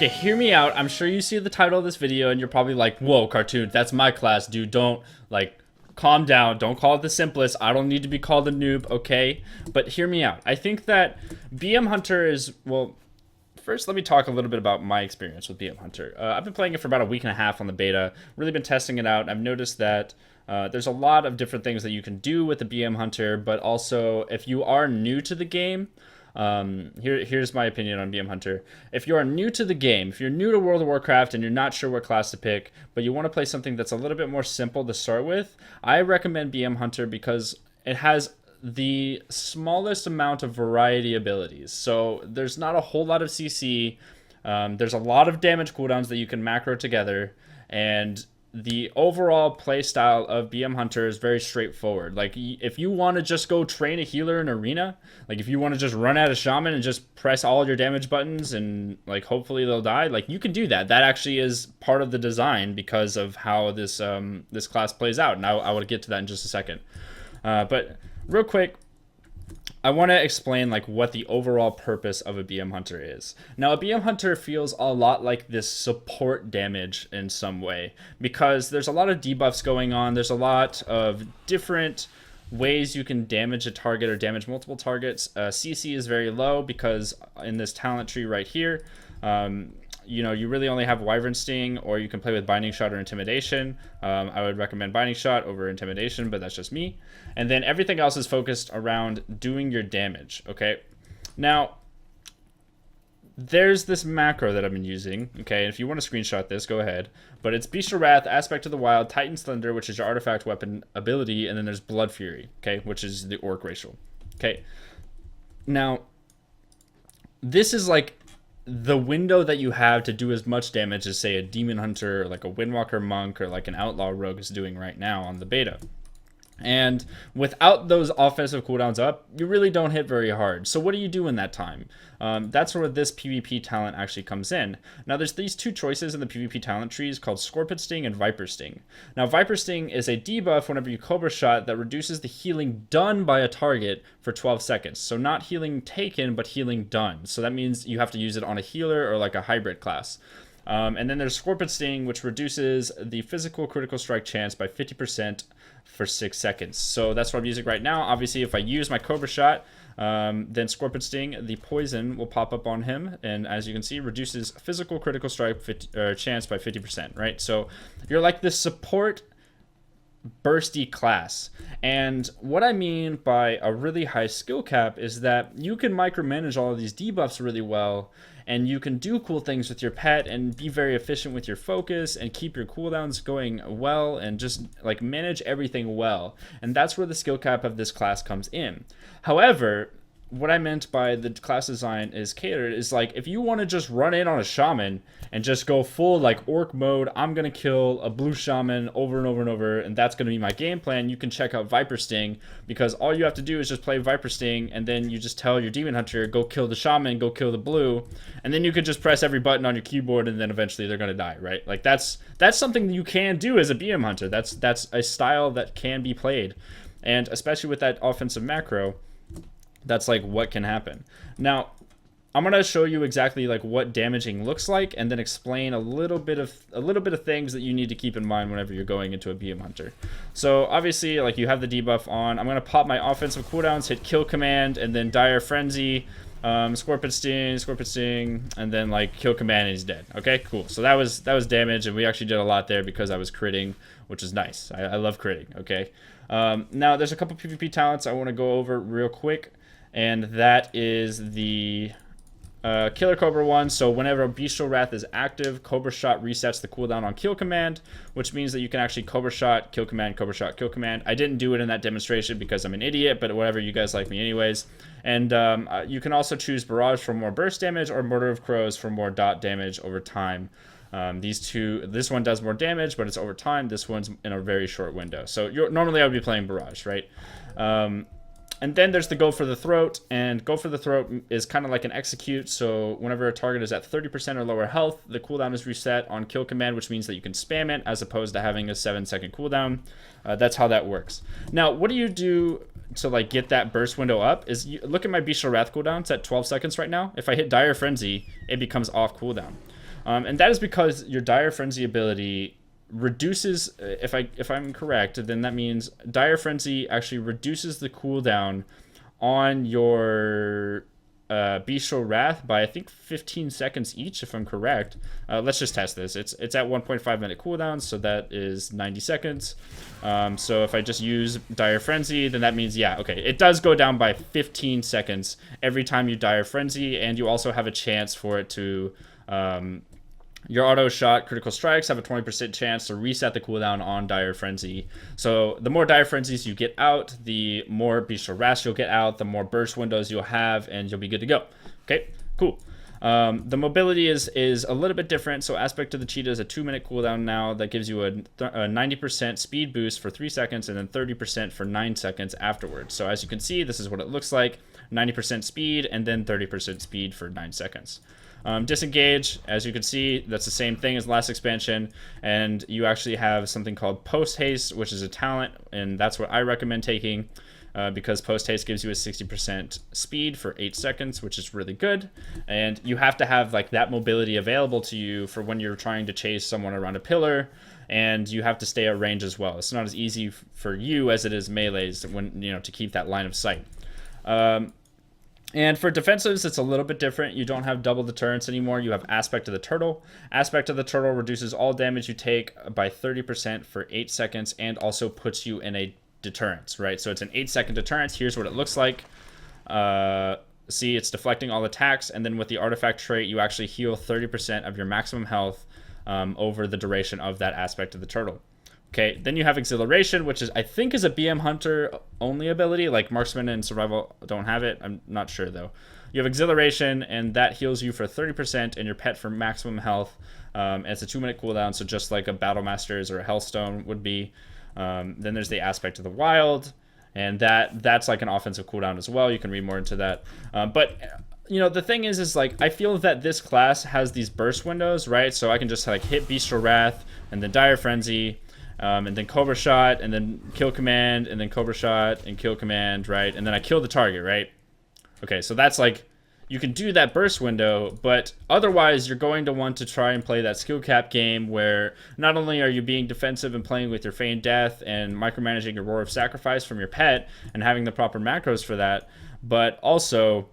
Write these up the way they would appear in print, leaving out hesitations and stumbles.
Okay, hear me out. I'm sure you see the title of this video and you're probably like, whoa, Cartoon, that's my class, dude. Don't, like, calm down. Don't call it the simplest. I don't need to be called a noob, okay? But hear me out. I think that BM Hunter is, well, first let me talk a little bit about my experience with BM Hunter. I've been playing it for about a week and a half on the beta. Really been testing it out. I've noticed that there's a lot of different things that you can do with the BM Hunter, but also if you are new to the game, here's my opinion on BM Hunter. If you are new to the game, if you're new to World of Warcraft and you're not sure what class to pick, but you want to play something that's a little bit more simple to start with, I recommend BM Hunter because it has the smallest amount of variety abilities. So there's not a whole lot of CC. There's a lot of damage cooldowns that you can macro together, and the overall play style of BM Hunter is very straightforward. Like, if you want to just go train a healer in arena, like if you want to just run at a shaman and just press all your damage buttons and like hopefully they'll die, like you can do that. That actually is part of the design because of how this this class plays out, and I will get to that in just a second. But real quick, I want to explain like what the overall purpose of a BM Hunter is. Now, a BM Hunter feels a lot like this support damage in some way because there's a lot of debuffs going on. There's a lot of different ways you can damage a target or damage multiple targets. CC is very low because in this talent tree right here, you know, you really only have Wyvern Sting, or you can play with Binding Shot or Intimidation. I would recommend Binding Shot over Intimidation, but that's just me. And then everything else is focused around doing your damage, okay? Now, there's this macro that I've been using, okay? If you want to screenshot this, go ahead. But it's Bestial Wrath, Aspect of the Wild, Titan Slender, which is your artifact weapon ability, and then there's Blood Fury, okay? Which is the Orc racial, okay? Now, this is like the window that you have to do as much damage as, say, a Demon Hunter, or like a Windwalker Monk, or like an Outlaw Rogue is doing right now on the beta. And without those offensive cooldowns up, you really don't hit very hard. So what do you do in that time? That's where this PvP talent actually comes in. Now, there's these two choices in the PvP talent trees called Scorpion Sting and Viper Sting. Now, Viper Sting is a debuff whenever you Cobra Shot that reduces the healing done by a target for 12 seconds. So not healing taken, but healing done. So that means you have to use it on a healer or like a hybrid class. And then there's Scorpion Sting, which reduces the physical critical strike chance by 50% for 6 seconds. So that's what I'm using right now. Obviously, if I use my Cobra Shot, then Scorpion Sting, the poison will pop up on him, and as you can see, reduces physical critical strike chance by 50%, right? So you're like this support bursty class. And what I mean by a really high skill cap is that you can micromanage all of these debuffs really well, and you can do cool things with your pet and be very efficient with your focus and keep your cooldowns going well and just like manage everything well. And that's where the skill cap of this class comes in. However, what I meant by the class design is catered is like if you want to just run in on a shaman and just go full like orc mode, I'm going to kill a blue shaman over and over and over, and that's going to be my game plan, you can check out Viper Sting, because all you have to do is just play Viper Sting, and then you just tell your Demon Hunter, go kill the shaman, go kill the blue, and then you could just press every button on your keyboard, and then eventually they're going to die, right? Like that's something you can do as a BM Hunter. That's a style that can be played, and especially with that offensive macro, that's like what can happen. Now, I'm gonna show you exactly like what damaging looks like, and then explain a little bit of things that you need to keep in mind whenever you're going into a BM Hunter. So obviously, like you have the debuff on. I'm gonna pop my offensive cooldowns, hit Kill Command, and then Dire Frenzy, Scorpion Sting, and then like Kill Command, and he's dead. Okay, cool. So that was damage, and we actually did a lot there because I was critting, which is nice. I love critting. Okay. Now there's a couple PvP talents I want to go over real quick, and that is the Killer Cobra one. So whenever Bestial Wrath is active, Cobra Shot resets the cooldown on Kill Command, which means that you can actually Cobra Shot, Kill Command, Cobra Shot, Kill Command. I didn't do it in that demonstration because I'm an idiot, but whatever, you guys like me anyways. And you can also choose Barrage for more burst damage, or Murder of Crows for more dot damage over time. This one does more damage, but it's over time. This one's in a very short window. So normally I would be playing Barrage, right? And then there's the Go for the Throat, and Go for the Throat is kind of like an execute. So whenever a target is at 30% or lower health, the cooldown is reset on Kill Command, which means that you can spam it as opposed to having a 7-second cooldown. That's how that works. Now, what do you do to like get that burst window up? Is look at my Bestial Wrath cooldown. It's at 12 seconds right now. If I hit Dire Frenzy, it becomes off cooldown. And that is because your Dire Frenzy ability reduces, if I'm correct, then that means Dire Frenzy actually reduces the cooldown on your Bestial Wrath by I think 15 seconds each, if I'm correct. Let's just test this. It's at 1.5 minute cooldown, so that is 90 seconds. So if I just use Dire Frenzy, then that means, yeah, okay, it does go down by 15 seconds every time you Dire Frenzy, and you also have a chance for it to your auto shot critical strikes have a 20% chance to reset the cooldown on Dire Frenzy. So the more Dire Frenzies you get out, the more Bestial Wrath you'll get out, the more burst windows you'll have, and you'll be good to go. Okay, cool. The mobility is a little bit different. So Aspect of the Cheetah is a 2-minute cooldown now that gives you a 90% speed boost for 3 seconds and then 30% for 9 seconds afterwards. So as you can see, this is what it looks like. 90% speed and then 30% speed for 9 seconds. Disengage, as you can see, that's the same thing as last expansion, and you actually have something called Post Haste, which is a talent, and that's what I recommend taking, because Post Haste gives you a 60% speed for 8 seconds, which is really good, and you have to have like that mobility available to you for when you're trying to chase someone around a pillar, and you have to stay at range as well. It's not as easy for you as it is melees when, you know, to keep that line of sight. And for defensives, it's a little bit different. You don't have double deterrence anymore. You have Aspect of the Turtle. Aspect of the Turtle reduces all damage you take by 30% for 8 seconds and also puts you in a deterrence, right? So it's an 8-second deterrence. Here's what it looks like. See, it's deflecting all attacks, and then with the artifact trait, you actually heal 30% of your maximum health over the duration of that Aspect of the Turtle. Okay, then you have Exhilaration, which is, I think, is a BM Hunter only ability. Like Marksman and Survival don't have it. I'm not sure though. You have Exhilaration, and that heals you for 30% and your pet for maximum health. And it's a 2-minute cooldown, so just like a Battle Masters or a Hellstone would be. Then there's the Aspect of the Wild, and that's like an offensive cooldown as well. You can read more into that. But you know, the thing is like, I feel that this class has these burst windows, right? So I can just like hit Bestial Wrath and then Dire Frenzy. And then Cobra Shot, and then Kill Command, and then Cobra Shot, and Kill Command, right? And then I kill the target, right? Okay, so that's like, you can do that burst window, but otherwise you're going to want to try and play that skill cap game where not only are you being defensive and playing with your Feigned Death and micromanaging your Roar of Sacrifice from your pet and having the proper macros for that, but also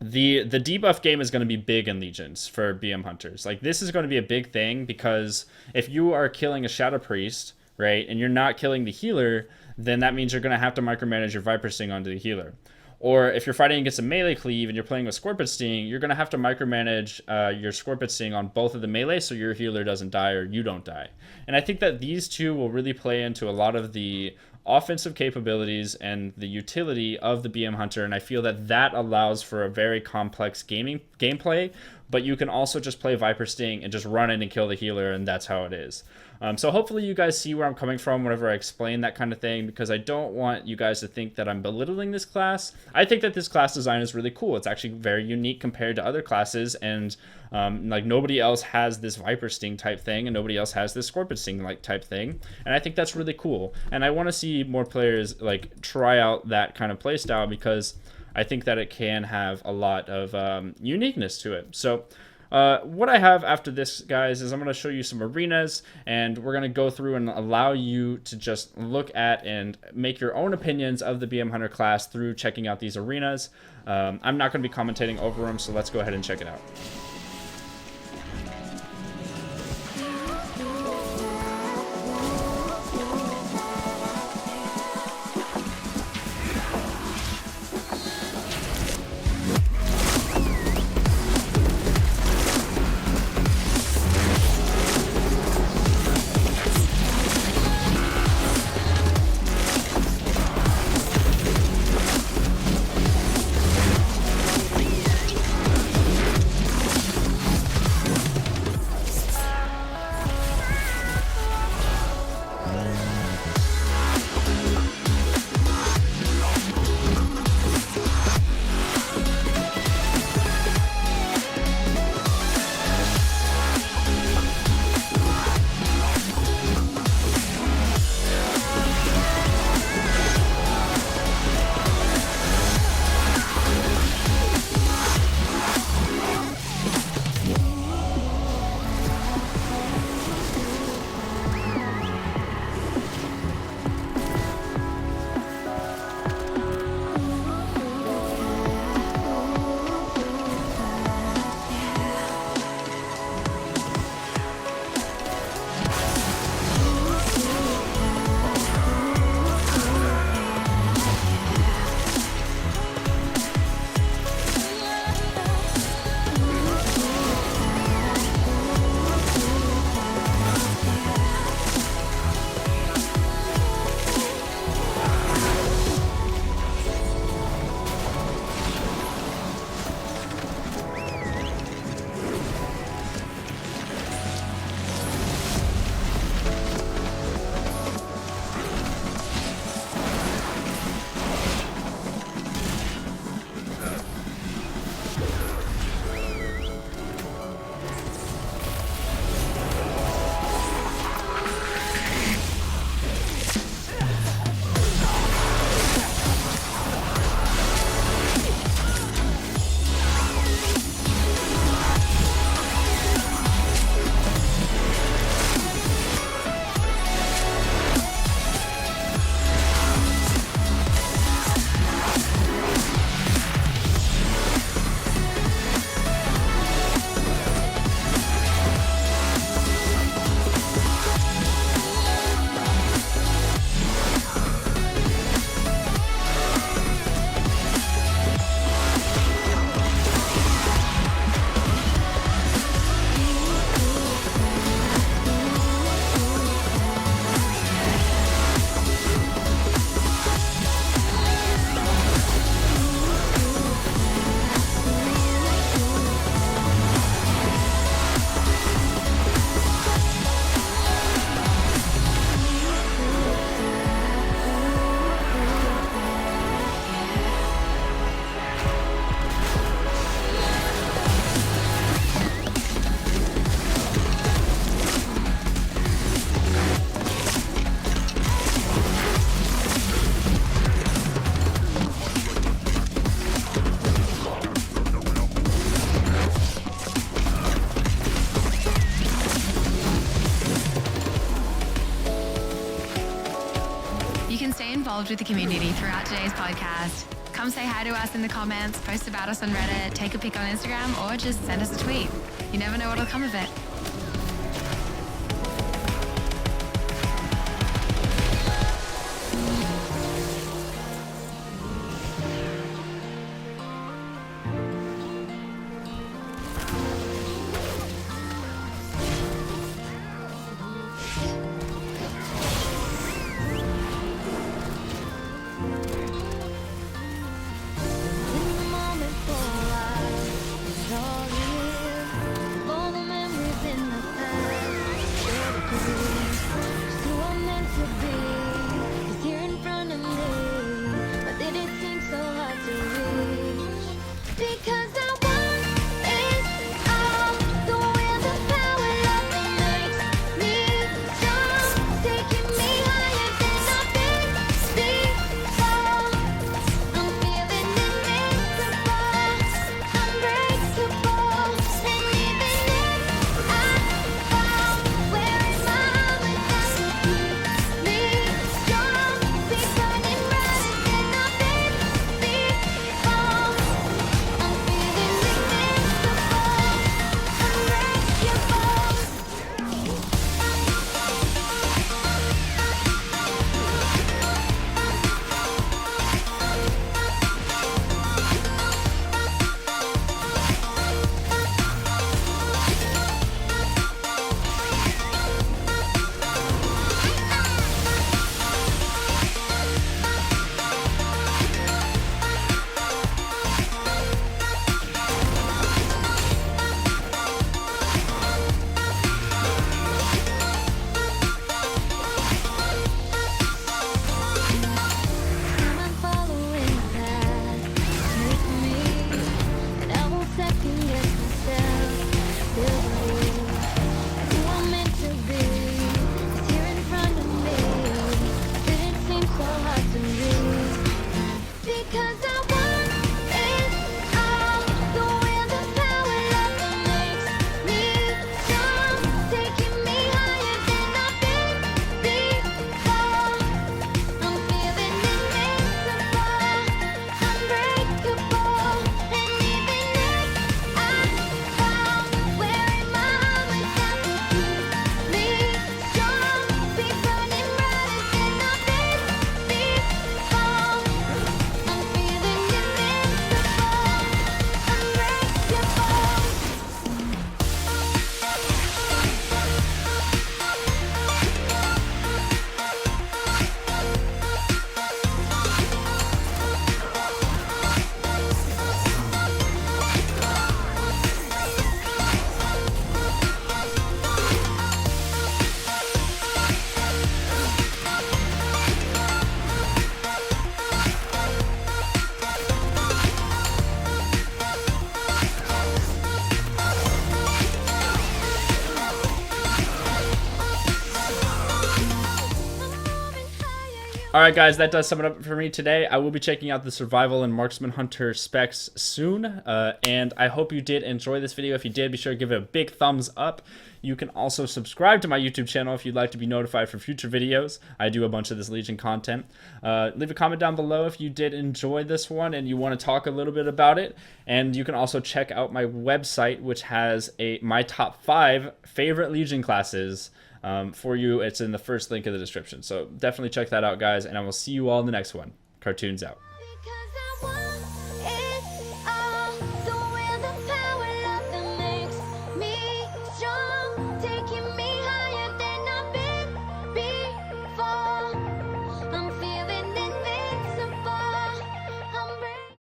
the debuff game is going to be big in Legions for BM Hunters. Like, this is going to be a big thing because if you are killing a Shadow Priest, right, and you're not killing the healer, then that means you're going to have to micromanage your Viper Sting onto the healer. Or if you're fighting against a melee cleave and you're playing with Scorpion Sting, you're going to have to micromanage your Scorpion Sting on both of the melee so your healer doesn't die or you don't die. And I think that these two will really play into a lot of the offensive capabilities and the utility of the BM Hunter, and I feel that that allows for a very complex gameplay, but you can also just play Viper Sting and just run in and kill the healer, and that's how it is. So hopefully you guys see where I'm coming from whenever I explain that kind of thing, because I don't want you guys to think that I'm belittling this class. I think that this class design is really cool. It's actually very unique compared to other classes, and like nobody else has this Viper Sting type thing, and nobody else has this Scorpion Sting like type thing, and I think that's really cool. And I want to see more players like try out that kind of playstyle because I think that it can have a lot of uniqueness to it. So what I have after this, guys, is I'm going to show you some arenas, and we're going to go through and allow you to just look at and make your own opinions of the BM Hunter class through checking out these arenas. I'm not going to be commentating over them, so let's go ahead and check it out. involved with the community throughout today's podcast. Come say hi to us in the comments, post about us on Reddit, take a pic on Instagram, or just send us a tweet. You never know what'll come of it. Alright guys, that does sum it up for me today. I will be checking out the Survival and Marksman Hunter specs soon, and I hope you did enjoy this video. If you did, be sure to give it a big thumbs up. You can also subscribe to my YouTube channel if you'd like to be notified for future videos. I do a bunch of this Legion content. Leave a comment down below if you did enjoy this one and you want to talk a little bit about it. And you can also check out my website, which has my top 5 favorite Legion classes for you. It's in the first link in the description. So definitely check that out, guys, and I will see you all in the next one. Cartoons out.